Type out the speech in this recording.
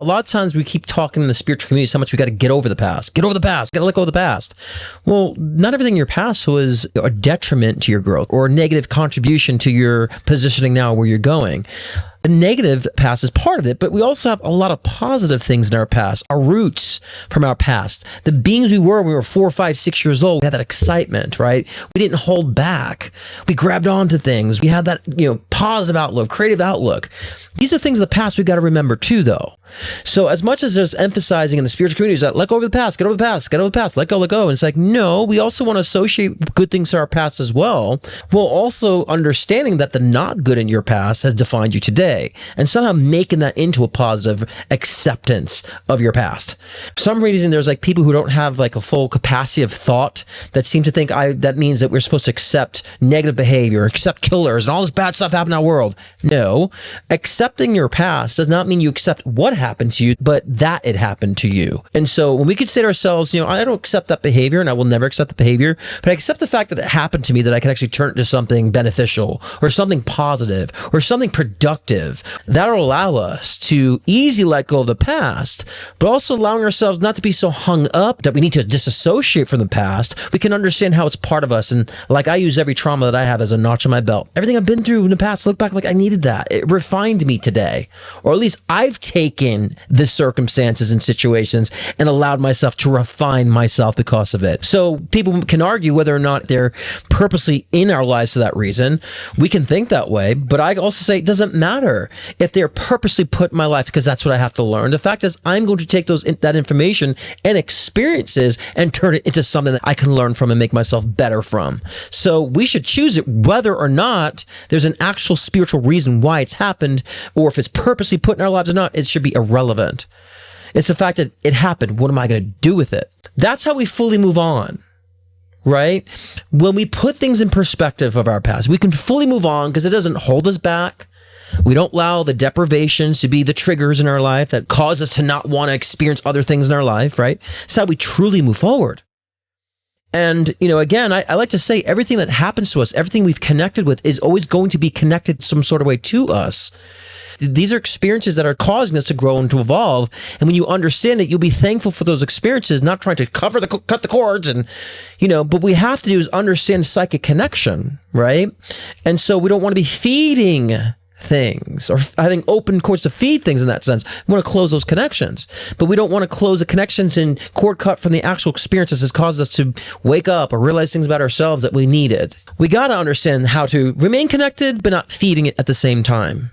A lot of times we keep talking in the spiritual community how much we got to get over the past, got to let go of the past. Well, not everything in your past was a detriment to your growth or a negative contribution to your positioning now where you're going. The negative past is part of it, but we also have a lot of positive things in our past, our roots from our past, the beings we were when we were 4, 5, 6 years old. We had that excitement, right? We didn't hold back. We grabbed onto things. We had that, positive outlook, creative outlook. These are things of the past we've got to remember too, though. So as much as there's emphasizing in the spiritual community is that let go of the past, get over the past, get over the past, let go. And it's like, no, we also want to associate good things to our past as well, while also understanding that the not good in your past has defined you today, and somehow making that into a positive acceptance of your past. For some reason, there's like people who don't have like a full capacity of thought that seem to think that means that we're supposed to accept negative behavior, accept killers, and all this bad stuff happening in our world. No, accepting your past does not mean you accept what happened to you, but that it happened to you. And so when we could say to ourselves, I don't accept that behavior and I will never accept the behavior, but I accept the fact that it happened to me, that I can actually turn it into something beneficial or something positive or something productive. That'll allow us to easily let go of the past, but also allowing ourselves not to be so hung up that we need to disassociate from the past. We can understand how it's part of us. And like I use every trauma that I have as a notch on my belt. Everything I've been through in the past, look back like I needed that. It refined me today. Or at least I've taken the circumstances and situations and allowed myself to refine myself because of it. So people can argue whether or not they're purposely in our lives for that reason. We can think that way, but I also say it doesn't matter if they're purposely put in my life because that's what I have to learn. The fact is I'm going to take that information and experiences and turn it into something that I can learn from and make myself better from. So we should choose it whether or not there's an actual spiritual reason why it's happened, or if it's purposely put in our lives or not. It should be irrelevant. It's the fact that it happened. What am I going to do with it? That's how we fully move on, right? When we put things in perspective of our past, we can fully move on because it doesn't hold us back. We don't allow the deprivations to be the triggers in our life that cause us to not want to experience other things in our life, right? It's how we truly move forward. And, again, I like to say everything that happens to us, everything we've connected with is always going to be connected some sort of way to us. These are experiences that are causing us to grow and to evolve. And when you understand it, you'll be thankful for those experiences, not trying to cut the cords and, but we have to do is understand psychic connection, right? And so we don't want to be feeding things or having open cords to feed things in that sense. We want to close those connections, but we don't want to close the connections and cord cut from the actual experiences that's caused us to wake up or realize things about ourselves that we needed. We got to understand how to remain connected, but not feeding it at the same time.